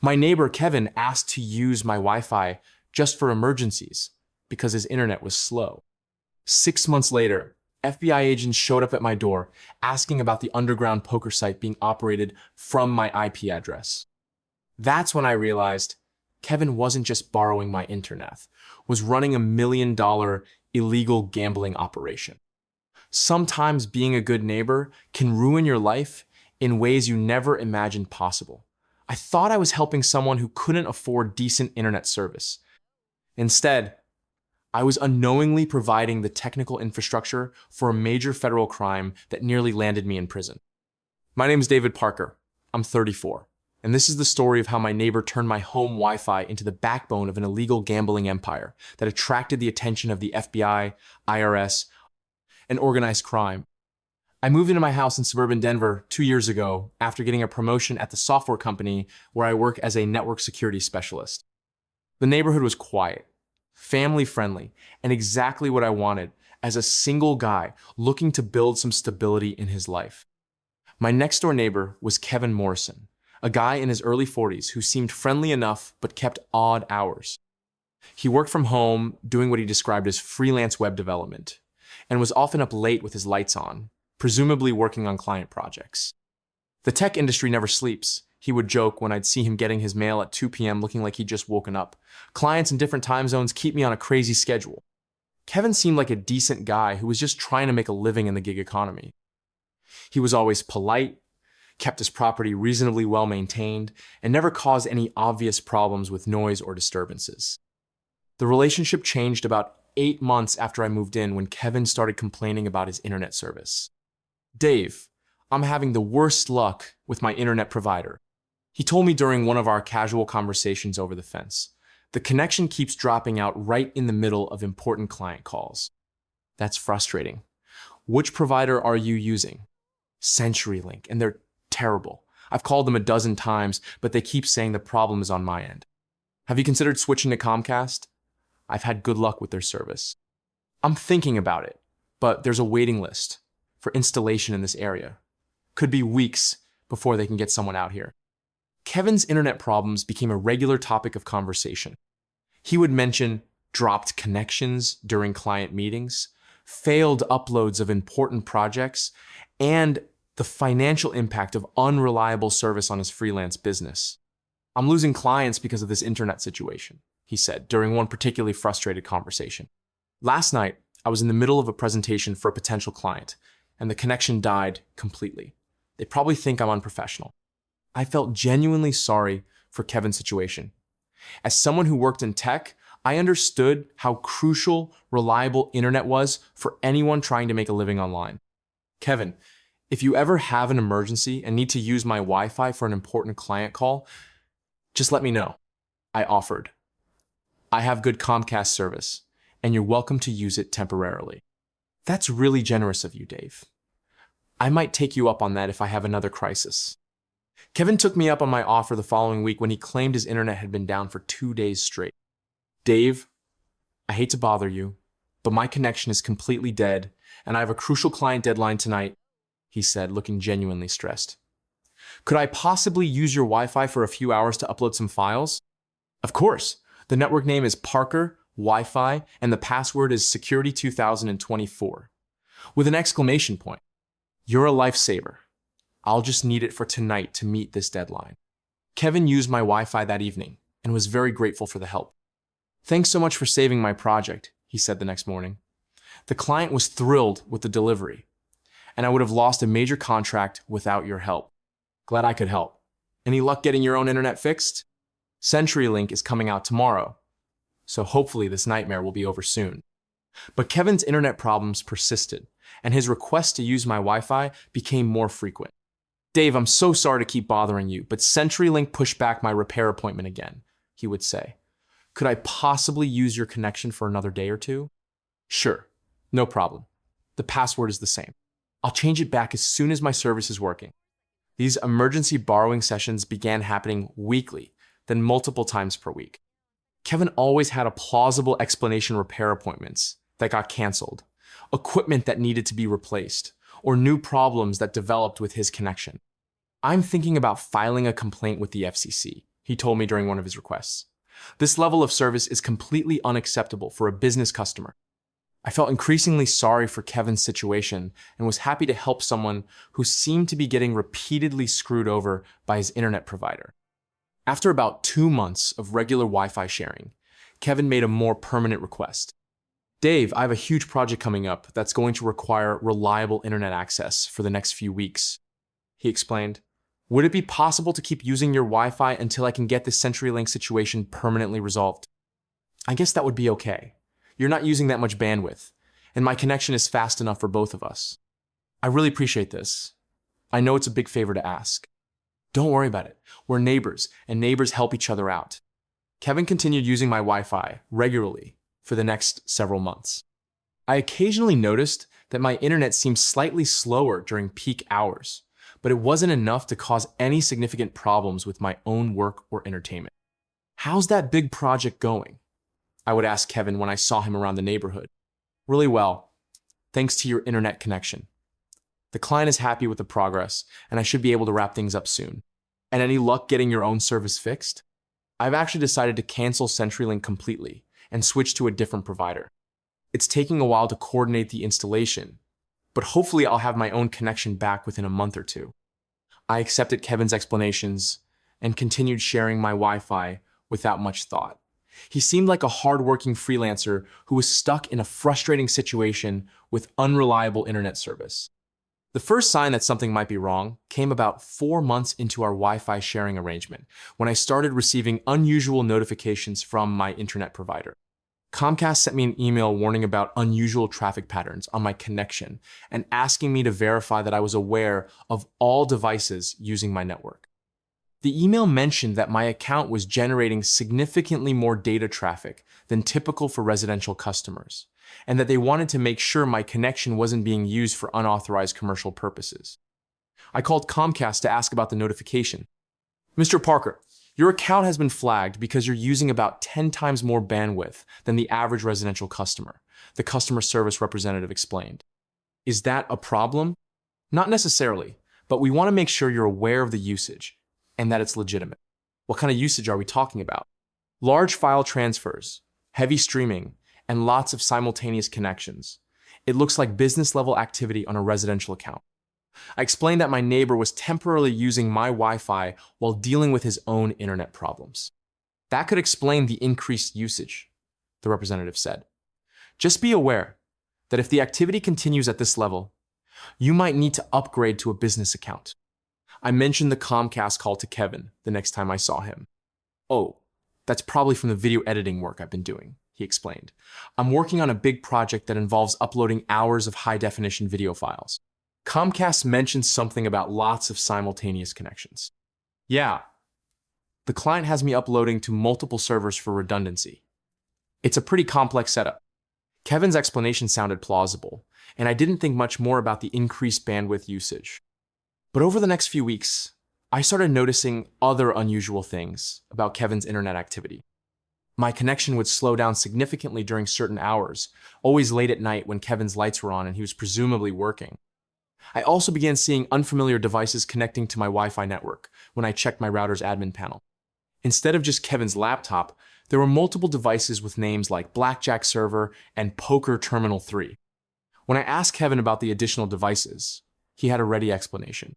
My neighbor, Kevin, asked to use my Wi-Fi just for emergencies because his internet was slow. 6 months later, FBI agents showed up at my door asking about the underground poker site being operated from my IP address. That's when I realized Kevin wasn't just borrowing my internet, was running $1 million illegal gambling operation. Sometimes being a good neighbor can ruin your life in ways you never imagined possible. I thought I was helping someone who couldn't afford decent internet service. Instead, I was unknowingly providing the technical infrastructure for a major federal crime that nearly landed me in prison. My name is David Parker. I'm 34. And this is the story of how my neighbor turned my home Wi-Fi into the backbone of an illegal gambling empire that attracted the attention of the FBI, IRS, and organized crime. I moved into my house in suburban Denver 2 years ago after getting a promotion at the software company where I work as a network security specialist. The neighborhood was quiet, family-friendly, and exactly what I wanted as a single guy looking to build some stability in his life. My next-door neighbor was Kevin Morrison, a guy in his early 40s who seemed friendly enough but kept odd hours. He worked from home, doing what he described as freelance web development, and was often up late with his lights on, presumably working on client projects. The tech industry never sleeps, he would joke when I'd see him getting his mail at 2 p.m. looking like he'd just woken up. Clients in different time zones keep me on a crazy schedule. Kevin seemed like a decent guy who was just trying to make a living in the gig economy. He was always polite, kept his property reasonably well maintained, and never caused any obvious problems with noise or disturbances. The relationship changed about 8 months after I moved in when Kevin started complaining about his internet service. "Dave, I'm having the worst luck with my internet provider," he told me during one of our casual conversations over the fence. "The connection keeps dropping out right in the middle of important client calls." "That's frustrating. Which provider are you using?" "CenturyLink, and they're terrible. I've called them a dozen times, but they keep saying the problem is on my end." "Have you considered switching to Comcast?" "I've had good luck with their service." "I'm thinking about it, but there's a waiting list for installation in this area. Could be weeks before they can get someone out here." Kevin's internet problems became a regular topic of conversation. He would mention dropped connections during client meetings, failed uploads of important projects, and the financial impact of unreliable service on his freelance business. "I'm losing clients because of this internet situation," he said during one particularly frustrated conversation. "Last night, I was in the middle of a presentation for a potential client, and the connection died completely. They probably think I'm unprofessional." I felt genuinely sorry for Kevin's situation. As someone who worked in tech, I understood how crucial reliable internet was for anyone trying to make a living online. "Kevin, if you ever have an emergency and need to use my Wi-Fi for an important client call, just let me know," I offered. "I have good Comcast service, and you're welcome to use it temporarily." "That's really generous of you, Dave. I might take you up on that if I have another crisis." Kevin took me up on my offer the following week when he claimed his internet had been down for 2 days straight. "Dave, I hate to bother you, but my connection is completely dead, and I have a crucial client deadline tonight," he said, looking genuinely stressed. "Could I possibly use your Wi-Fi for a few hours to upload some files?" "Of course. The network name is Parker Wi-Fi, and the password is Security 2024, with an exclamation point. You're a lifesaver. I'll just need it for tonight to meet this deadline." Kevin used my Wi-Fi that evening and was very grateful for the help. "Thanks so much for saving my project," he said the next morning. "The client was thrilled with the delivery, and I would have lost a major contract without your help. Glad I could help. Any luck getting your own internet fixed? CenturyLink is coming out tomorrow, so hopefully this nightmare will be over soon." But Kevin's internet problems persisted, and his requests to use my Wi-Fi became more frequent. "Dave, I'm so sorry to keep bothering you, but CenturyLink pushed back my repair appointment again," he would say. "Could I possibly use your connection for another day or two?" "Sure, no problem. The password is the same. I'll change it back as soon as my service is working." These emergency borrowing sessions began happening weekly, then multiple times per week. Kevin always had a plausible explanation repair appointments that got canceled, equipment that needed to be replaced, or new problems that developed with his connection. "I'm thinking about filing a complaint with the FCC," he told me during one of his requests. This level of service is completely unacceptable for a business customer. I felt increasingly sorry for Kevin's situation and was happy to help someone who seemed to be getting repeatedly screwed over by his internet provider. After about 2 months of regular Wi-Fi sharing, Kevin made a more permanent request. Dave, I have a huge project coming up that's going to require reliable internet access for the next few weeks, he explained. Would it be possible to keep using your Wi-Fi until I can get this CenturyLink situation permanently resolved? I guess that would be okay. You're not using that much bandwidth, and my connection is fast enough for both of us. I really appreciate this. I know it's a big favor to ask. Don't worry about it. We're neighbors, and neighbors help each other out. Kevin continued using my Wi-Fi regularly for the next several months. I occasionally noticed that my internet seemed slightly slower during peak hours, but it wasn't enough to cause any significant problems with my own work or entertainment. How's that big project going? I would ask Kevin when I saw him around the neighborhood. Really well, thanks to your internet connection. The client is happy with the progress, and I should be able to wrap things up soon. And any luck getting your own service fixed? I've actually decided to cancel CenturyLink completely and switch to a different provider. It's taking a while to coordinate the installation, but hopefully I'll have my own connection back within a month or two. I accepted Kevin's explanations and continued sharing my Wi-Fi without much thought. He seemed like a hard-working freelancer who was stuck in a frustrating situation with unreliable internet service. The first sign that something might be wrong came about 4 months into our Wi-Fi sharing arrangement, when I started receiving unusual notifications from my internet provider. Comcast sent me an email warning about unusual traffic patterns on my connection and asking me to verify that I was aware of all devices using my network. The email mentioned that my account was generating significantly more data traffic than typical for residential customers, and that they wanted to make sure my connection wasn't being used for unauthorized commercial purposes. I called Comcast to ask about the notification. Mr. Parker, your account has been flagged because you're using about 10 times more bandwidth than the average residential customer, the customer service representative explained. Is that a problem? Not necessarily, but we want to make sure you're aware of the usage and that it's legitimate. What kind of usage are we talking about? Large file transfers, heavy streaming, and lots of simultaneous connections. It looks like business-level activity on a residential account. I explained that my neighbor was temporarily using my Wi-Fi while dealing with his own internet problems. That could explain the increased usage, the representative said. Just be aware that if the activity continues at this level, you might need to upgrade to a business account. I mentioned the Comcast call to Kevin the next time I saw him. Oh, that's probably from the video editing work I've been doing, he explained. I'm working on a big project that involves uploading hours of high-definition video files. Comcast mentioned something about lots of simultaneous connections. Yeah, the client has me uploading to multiple servers for redundancy. It's a pretty complex setup. Kevin's explanation sounded plausible, and I didn't think much more about the increased bandwidth usage. But over the next few weeks, I started noticing other unusual things about Kevin's internet activity. My connection would slow down significantly during certain hours, always late at night when Kevin's lights were on and he was presumably working. I also began seeing unfamiliar devices connecting to my Wi-Fi network when I checked my router's admin panel. Instead of just Kevin's laptop, there were multiple devices with names like Blackjack Server and Poker Terminal 3. When I asked Kevin about the additional devices, he had a ready explanation.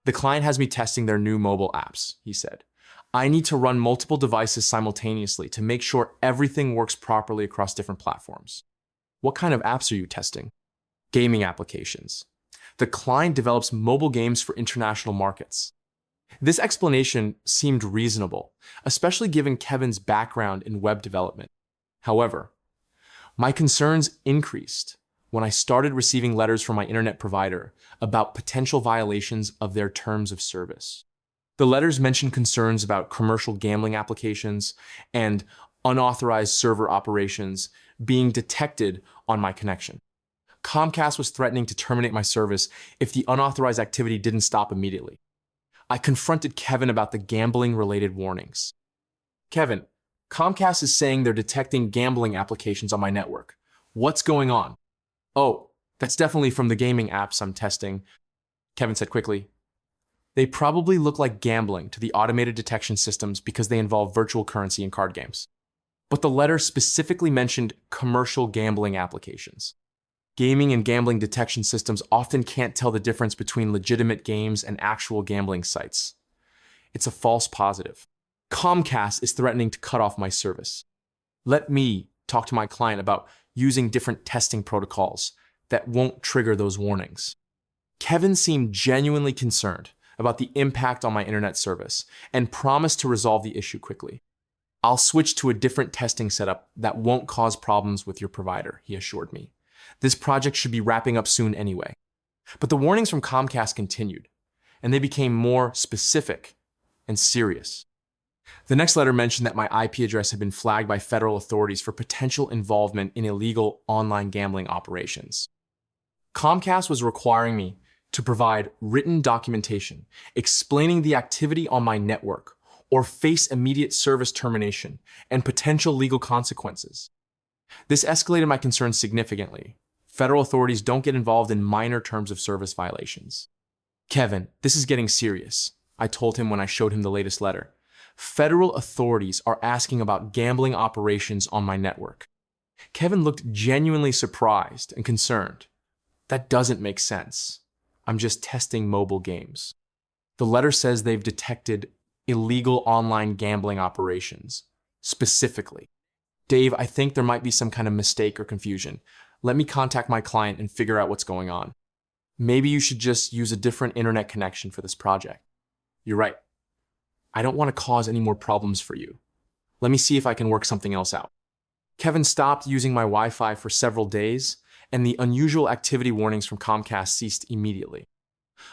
The client has me testing their new mobile apps, he said. I need to run multiple devices simultaneously to make sure everything works properly across different platforms. What kind of apps are you testing? Gaming applications. The client develops mobile games for international markets. This explanation seemed reasonable, especially given Kevin's background in web development. However, my concerns increased when I started receiving letters from my internet provider about potential violations of their terms of service. The letters mentioned concerns about commercial gambling applications and unauthorized server operations being detected on my connection. Comcast was threatening to terminate my service if the unauthorized activity didn't stop immediately. I confronted Kevin about the gambling-related warnings. Kevin, Comcast is saying they're detecting gambling applications on my network. What's going on? Oh, that's definitely from the gaming apps I'm testing, Kevin said quickly. They probably look like gambling to the automated detection systems because they involve virtual currency and card games. But the letter specifically mentioned commercial gambling applications. Gaming and gambling detection systems often can't tell the difference between legitimate games and actual gambling sites. It's a false positive. Comcast is threatening to cut off my service. Let me talk to my client about using different testing protocols that won't trigger those warnings. Kevin seemed genuinely concerned about the impact on my internet service and promised to resolve the issue quickly. I'll switch to a different testing setup that won't cause problems with your provider, he assured me. This project should be wrapping up soon anyway. But the warnings from Comcast continued, and they became more specific and serious. The next letter mentioned that my IP address had been flagged by federal authorities for potential involvement in illegal online gambling operations. Comcast was requiring me to provide written documentation explaining the activity on my network or face immediate service termination and potential legal consequences. This escalated my concerns significantly. Federal authorities don't get involved in minor terms of service violations. Kevin, this is getting serious, I told him when I showed him the latest letter. Federal authorities are asking about gambling operations on my network. Kevin looked genuinely surprised and concerned. That doesn't make sense. I'm just testing mobile games. The letter says they've detected illegal online gambling operations, specifically. Dave, I think there might be some kind of mistake or confusion. Let me contact my client and figure out what's going on. Maybe you should just use a different internet connection for this project. You're right. I don't want to cause any more problems for you. Let me see if I can work something else out. Kevin stopped using my Wi-Fi for several days, and the unusual activity warnings from Comcast ceased immediately.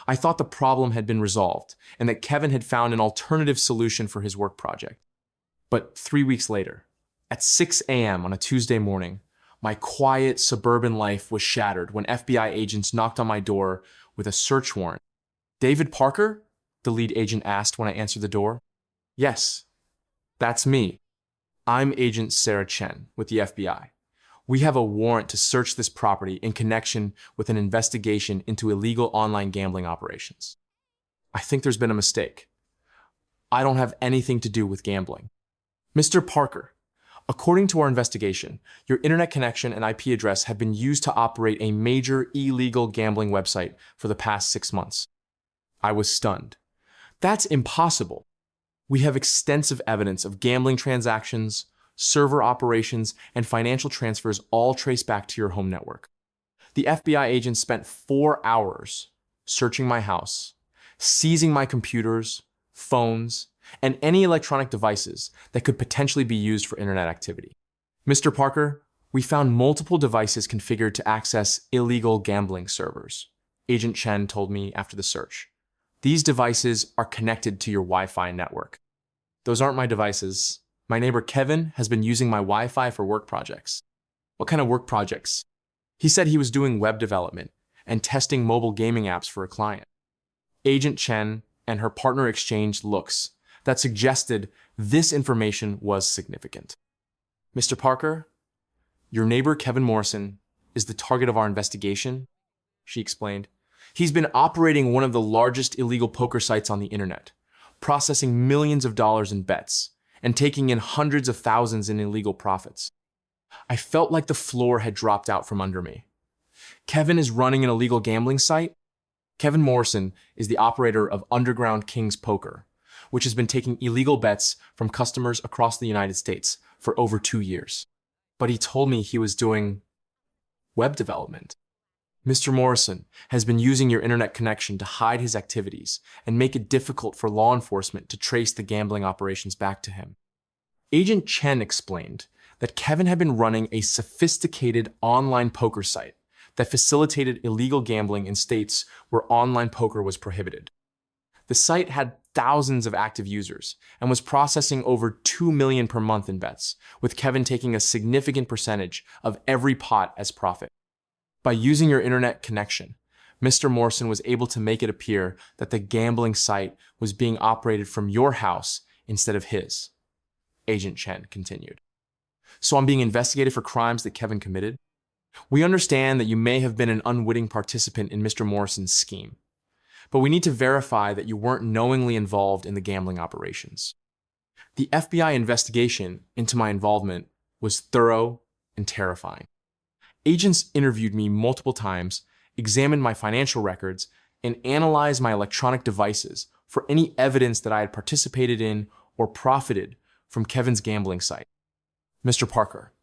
I thought the problem had been resolved and that Kevin had found an alternative solution for his work project. But 3 weeks later, at 6 a.m. on a Tuesday morning, my quiet suburban life was shattered when FBI agents knocked on my door with a search warrant. David Parker? The lead agent asked when I answered the door. Yes, that's me. I'm Agent Sarah Chen with the FBI. We have a warrant to search this property in connection with an investigation into illegal online gambling operations. I think there's been a mistake. I don't have anything to do with gambling. Mr. Parker, according to our investigation, your internet connection and IP address have been used to operate a major illegal gambling website for the past 6 months. I was stunned. That's impossible. We have extensive evidence of gambling transactions, server operations, and financial transfers all traced back to your home network. The FBI agents spent 4 hours searching my house, seizing my computers, phones, and any electronic devices that could potentially be used for internet activity. Mr. Parker, we found multiple devices configured to access illegal gambling servers, Agent Chen told me after the search. These devices are connected to your Wi-Fi network. Those aren't my devices. My neighbor Kevin has been using my Wi-Fi for work projects. What kind of work projects? He said he was doing web development and testing mobile gaming apps for a client. Agent Chen and her partner exchanged looks that suggested this information was significant. Mr. Parker, your neighbor Kevin Morrison is the target of our investigation, she explained. He's been operating one of the largest illegal poker sites on the internet, processing millions of dollars in bets and taking in hundreds of thousands in illegal profits. I felt like the floor had dropped out from under me. Kevin is running an illegal gambling site? Kevin Morrison is the operator of Underground Kings Poker, which has been taking illegal bets from customers across the United States for over 2 years. But he told me he was doing web development. Mr. Morrison has been using your internet connection to hide his activities and make it difficult for law enforcement to trace the gambling operations back to him. Agent Chen explained that Kevin had been running a sophisticated online poker site that facilitated illegal gambling in states where online poker was prohibited. The site had thousands of active users and was processing over 2 million per month in bets, with Kevin taking a significant percentage of every pot as profit. By using your internet connection, Mr. Morrison was able to make it appear that the gambling site was being operated from your house instead of his. Agent Chen continued. So I'm being investigated for crimes that Kevin committed? We understand that you may have been an unwitting participant in Mr. Morrison's scheme, but we need to verify that you weren't knowingly involved in the gambling operations. The FBI investigation into my involvement was thorough and terrifying. Agents interviewed me multiple times, examined my financial records, and analyzed my electronic devices for any evidence that I had participated in or profited from Kevin's gambling site. Mr. Parker,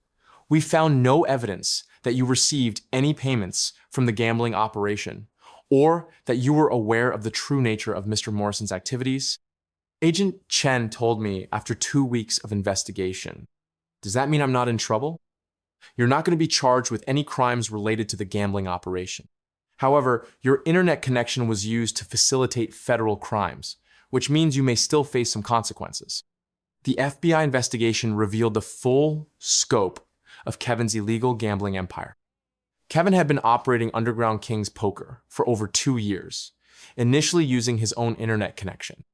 we found no evidence that you received any payments from the gambling operation or that you were aware of the true nature of Mr. Morrison's activities. Agent Chen told me after 2 weeks of investigation. Does that mean I'm not in trouble? You're not going to be charged with any crimes related to the gambling operation. However, your internet connection was used to facilitate federal crimes, which means you may still face some consequences. The FBI investigation revealed the full scope of Kevin's illegal gambling empire. Kevin had been operating Underground King's Poker for over 2 years, initially using his own internet connection.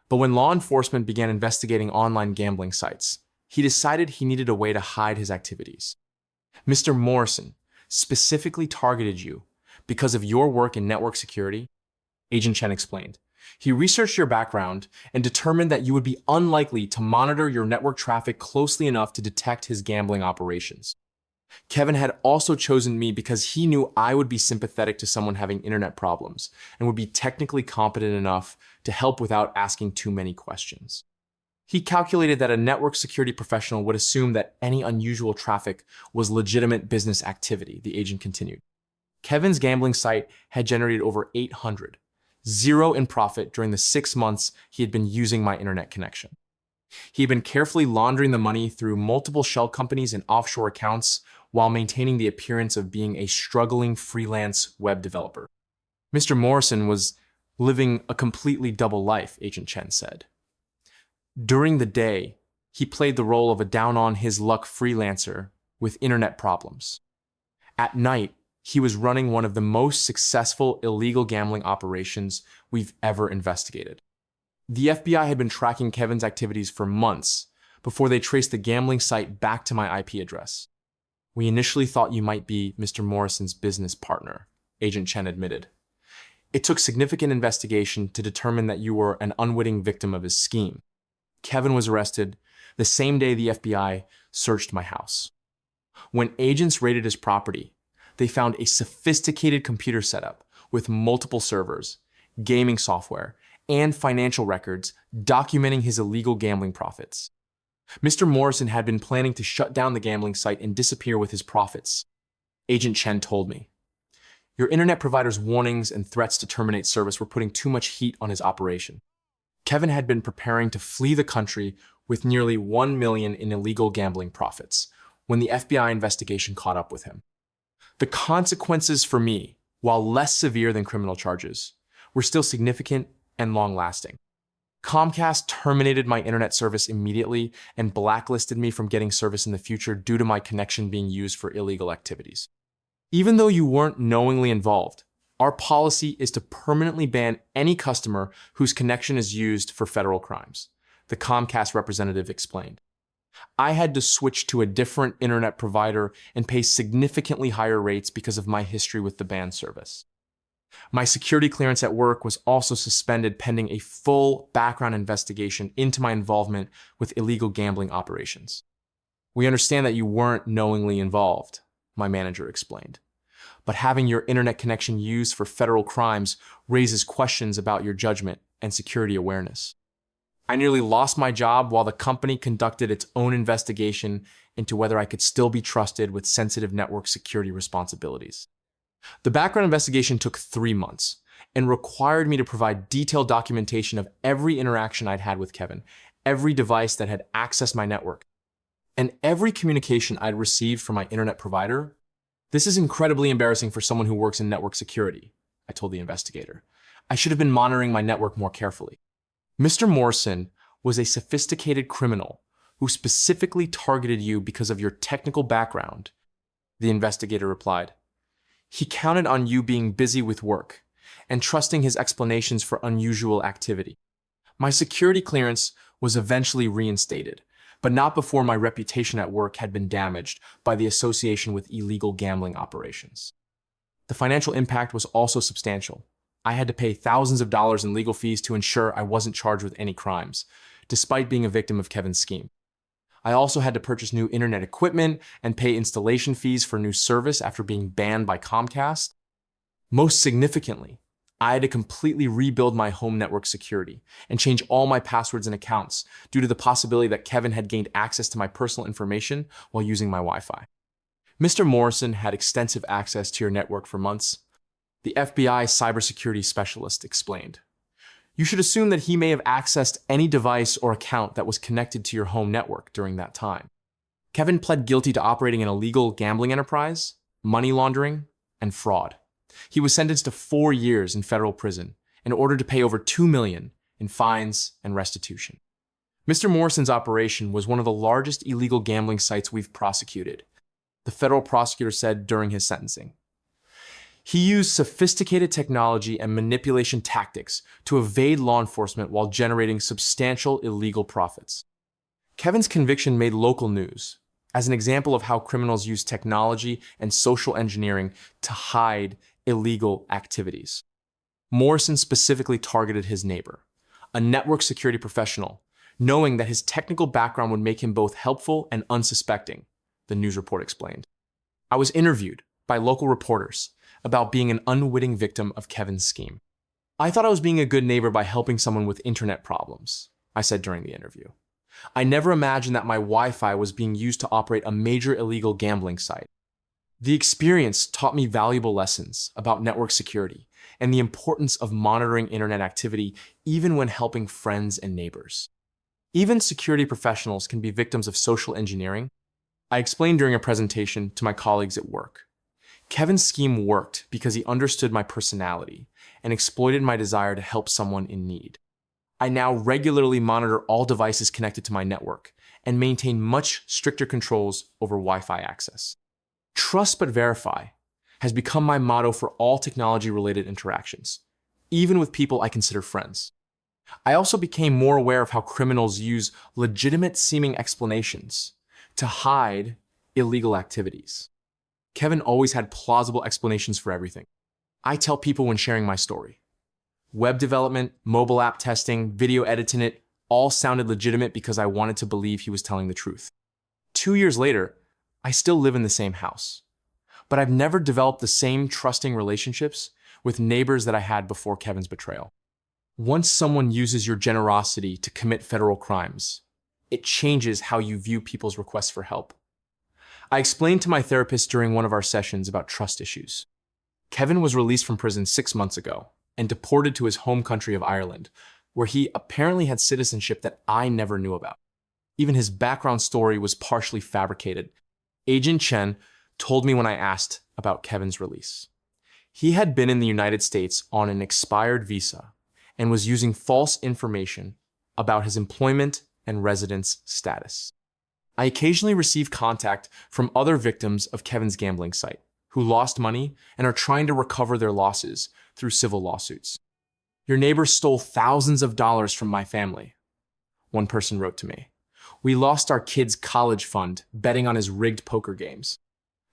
But when law enforcement began investigating online gambling sites, he decided he needed a way to hide his activities. Mr. Morrison specifically targeted you because of your work in network security, Agent Chen explained. He researched your background and determined that you would be unlikely to monitor your network traffic closely enough to detect his gambling operations. Kevin had also chosen me because he knew I would be sympathetic to someone having internet problems and would be technically competent enough to help without asking too many questions. He calculated that a network security professional would assume that any unusual traffic was legitimate business activity, the agent continued. Kevin's gambling site had generated over 800, zero in profit during the 6 months he had been using my internet connection. He had been carefully laundering the money through multiple shell companies and offshore accounts while maintaining the appearance of being a struggling freelance web developer. Mr. Morrison was living a completely double life, Agent Chen said. During the day, he played the role of a down-on-his-luck freelancer with internet problems. At night, he was running one of the most successful illegal gambling operations we've ever investigated. The FBI had been tracking Kevin's activities for months before they traced the gambling site back to my IP address. We initially thought you might be Mr. Morrison's business partner, Agent Chen admitted. It took significant investigation to determine that you were an unwitting victim of his scheme. Kevin was arrested the same day the FBI searched my house. When agents raided his property, they found a sophisticated computer setup with multiple servers, gaming software, and financial records documenting his illegal gambling profits. Mr. Morrison had been planning to shut down the gambling site and disappear with his profits. Agent Chen told me, your internet provider's warnings and threats to terminate service were putting too much heat on his operation. Kevin had been preparing to flee the country with nearly $1 million in illegal gambling profits when the FBI investigation caught up with him. The consequences for me, while less severe than criminal charges, were still significant and long-lasting. Comcast terminated my internet service immediately and blacklisted me from getting service in the future due to my connection being used for illegal activities. Even though you weren't knowingly involved, our policy is to permanently ban any customer whose connection is used for federal crimes, the Comcast representative explained. I had to switch to a different internet provider and pay significantly higher rates because of my history with the banned service. My security clearance at work was also suspended pending a full background investigation into my involvement with illegal gambling operations. We understand that you weren't knowingly involved, my manager explained. But having your internet connection used for federal crimes raises questions about your judgment and security awareness. I nearly lost my job while the company conducted its own investigation into whether I could still be trusted with sensitive network security responsibilities. The background investigation took 3 months and required me to provide detailed documentation of every interaction I'd had with Kevin, every device that had accessed my network, and every communication I'd received from my internet provider. This is incredibly embarrassing for someone who works in network security, I told the investigator. I should have been monitoring my network more carefully. Mr. Morrison was a sophisticated criminal who specifically targeted you because of your technical background, the investigator replied. He counted on you being busy with work and trusting his explanations for unusual activity. My security clearance was eventually reinstated, but not before my reputation at work had been damaged by the association with illegal gambling operations. The financial impact was also substantial. I had to pay thousands of dollars in legal fees to ensure I wasn't charged with any crimes, despite being a victim of Kevin's scheme. I also had to purchase new internet equipment and pay installation fees for new service after being banned by Comcast. Most significantly, I had to completely rebuild my home network security and change all my passwords and accounts due to the possibility that Kevin had gained access to my personal information while using my Wi-Fi. Mr. Morrison had extensive access to your network for months, the FBI cybersecurity specialist explained. You should assume that he may have accessed any device or account that was connected to your home network during that time. Kevin pled guilty to operating an illegal gambling enterprise, money laundering, and fraud. He was sentenced to 4 years in federal prison in order to pay over $2 million in fines and restitution. Mr. Morrison's operation was one of the largest illegal gambling sites we've prosecuted, the federal prosecutor said during his sentencing. He used sophisticated technology and manipulation tactics to evade law enforcement while generating substantial illegal profits. Kevin's conviction made local news as an example of how criminals use technology and social engineering to hide illegal activities. Morrison specifically targeted his neighbor, a network security professional, knowing that his technical background would make him both helpful and unsuspecting, the news report explained. I was interviewed by local reporters about being an unwitting victim of Kevin's scheme. I thought I was being a good neighbor by helping someone with internet problems, I said during the interview. I never imagined that my Wi-Fi was being used to operate a major illegal gambling site. The experience taught me valuable lessons about network security and the importance of monitoring internet activity even when helping friends and neighbors. Even security professionals can be victims of social engineering. I explained during a presentation to my colleagues at work. Kevin's scheme worked because he understood my personality and exploited my desire to help someone in need. I now regularly monitor all devices connected to my network and maintain much stricter controls over Wi-Fi access. Trust but verify has become my motto for all technology-related interactions, even with people I consider friends. I also became more aware of how criminals use legitimate-seeming explanations to hide illegal activities. Kevin always had plausible explanations for everything. I tell people when sharing my story. Web development, mobile app testing, video editing it, all sounded legitimate because I wanted to believe he was telling the truth. 2 years later, I still live in the same house, but I've never developed the same trusting relationships with neighbors that I had before Kevin's betrayal. Once someone uses your generosity to commit federal crimes, it changes how you view people's requests for help. I explained to my therapist during one of our sessions about trust issues. Kevin was released from prison 6 months ago and deported to his home country of Ireland, where he apparently had citizenship that I never knew about. Even his background story was partially fabricated. Agent Chen told me when I asked about Kevin's release. He had been in the United States on an expired visa and was using false information about his employment and residence status. I occasionally receive contact from other victims of Kevin's gambling site who lost money and are trying to recover their losses through civil lawsuits. Your neighbor stole thousands of dollars from my family, one person wrote to me. We lost our kid's college fund betting on his rigged poker games.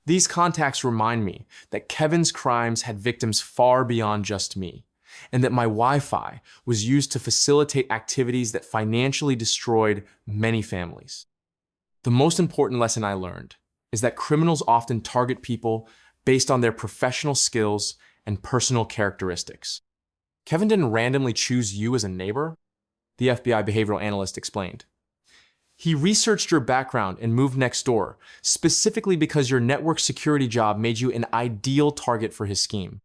These contacts remind me that Kevin's crimes had victims far beyond just me, and that my Wi-Fi was used to facilitate activities that financially destroyed many families. The most important lesson I learned is that criminals often target people based on their professional skills and personal characteristics. Kevin didn't randomly choose you as a neighbor, the FBI behavioral analyst explained. He researched your background and moved next door, specifically because your network security job made you an ideal target for his scheme.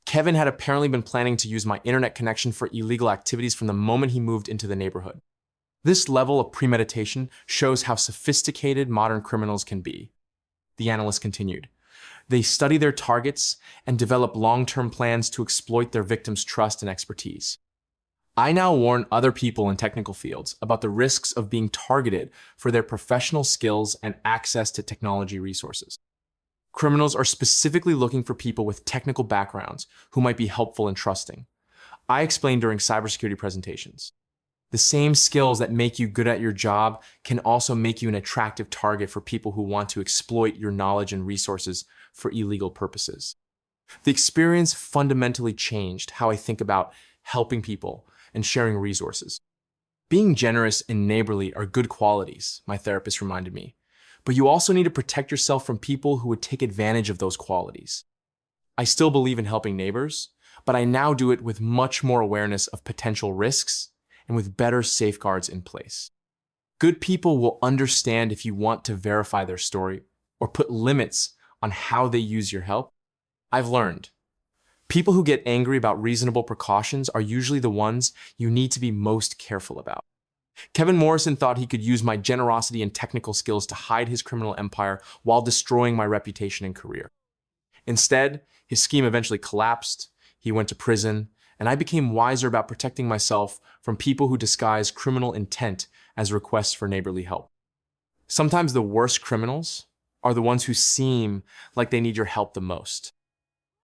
Kevin had apparently been planning to use my internet connection for illegal activities from the moment he moved into the neighborhood. This level of premeditation shows how sophisticated modern criminals can be. The analyst continued. They study their targets and develop long-term plans to exploit their victims' trust and expertise. I now warn other people in technical fields about the risks of being targeted for their professional skills and access to technology resources. Criminals are specifically looking for people with technical backgrounds who might be helpful and trusting. I explained during cybersecurity presentations. The same skills that make you good at your job can also make you an attractive target for people who want to exploit your knowledge and resources for illegal purposes. The experience fundamentally changed how I think about helping people and sharing resources. Being generous and neighborly are good qualities, my therapist reminded me, but you also need to protect yourself from people who would take advantage of those qualities. I still believe in helping neighbors, but I now do it with much more awareness of potential risks and with better safeguards in place. Good people will understand if you want to verify their story or put limits on how they use your help. I've learned people who get angry about reasonable precautions are usually the ones you need to be most careful about. Kevin Morrison thought he could use my generosity and technical skills to hide his criminal empire while destroying my reputation and career. Instead, his scheme eventually collapsed, he went to prison, and I became wiser about protecting myself from people who disguise criminal intent as requests for neighborly help. Sometimes the worst criminals are the ones who seem like they need your help the most.